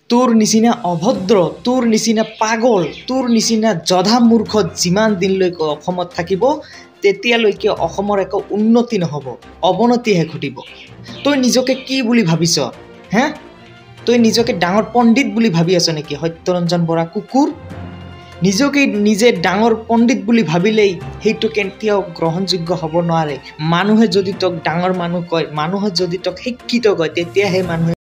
তোৰ নিচিনা অভদ্ৰ, তোৰ নিচিনা পাগল, তোৰ নিচিনা জধা মূৰ্খ যিমান দিনলৈকে অসমত থাকিব তেতিয়ালৈকে অসমৰ একো উন্নতি নহ'ব, অৱনতিহে ঘটিব। তই নিজকে কি বুলি ভাবিছ হে? তই নিজকে ডাঙৰ পণ্ডিত বুলি ভাবি আছ নেকি সত্যৰঞ্জন বৰা কুকুৰ? নিজকে নিজে ডাঙৰ পণ্ডিত বুলি ভাবিলেই সেইটো কেতিয়াও গ্ৰহণযোগ্য হ'ব নোৱাৰে। মানুহে যদি তোক ডাঙৰ মানুহ কয়, মানুহে যদি তোক শিক্ষিত কয়, তেতিয়াহে মানুহে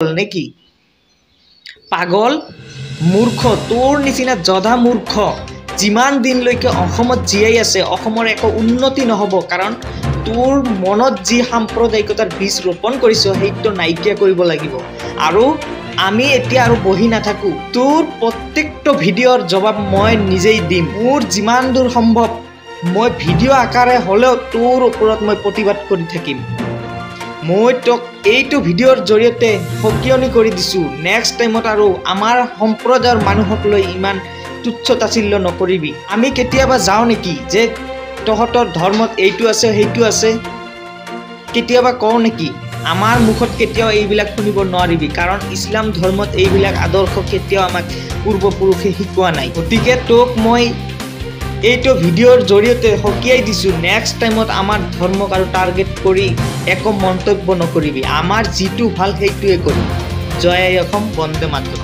নেকি পাগল মূৰ্খ, তোৰ নিচিনা জধা মূৰ্খ যিমান দিনলৈকে অসমত জীয়াই আছে অসমৰ একো উন্নতি নহ'ব। কাৰণ তোৰ মনত যি সাম্প্ৰদায়িকতাৰ বীজ ৰোপণ কৰিছ সেইটো নাইকিয়া কৰিব লাগিব। আৰু আমি এতিয়া আৰু বহি নাথাকোঁ, তোৰ প্ৰত্যেকটো ভিডিঅ'ৰ জবাব মই নিজেই দিম। মোৰ যিমান দূৰ সম্ভৱ মই ভিডিঅ' আকাৰে হ'লেও তোৰ ওপৰত মই প্ৰতিবাদ কৰি থাকিম। মই তোক এইটো ভিডিঅ'ৰ জৰিয়তে সকিয়নি কৰি দিছোঁ, নেক্সট টাইমত আৰু আমাৰ সম্প্ৰদায়ৰ মানুহক লৈ ইমান তুচ্ছ তাচ্ছিল্য নকৰিবি। আমি কেতিয়াবা যাওঁ নেকি যে তহঁতৰ ধৰ্মত এইটো আছে সেইটো আছে? কেতিয়াবা কওঁ নেকি? আমাৰ মুখত কেতিয়াও এইবিলাক শুনিব নোৱাৰিবি, কাৰণ ইছলাম ধৰ্মত এইবিলাক আদৰ্শ কেতিয়াও আমাক পূৰ্বপুৰুষে শিকোৱা নাই। গতিকে তোক মই এইটো ভিডিঅ'ৰ জৰিয়তে সকিয়াই দিছোঁ, নেক্সট টাইমত আমাৰ ধৰ্মক আৰু টাৰ্গেট কৰি একো মন্তব্য নকৰিবি। আমাৰ যিটো ভাল সেইটোৱে কৰিবি। জয় অসম, বন্দে মাতৰম।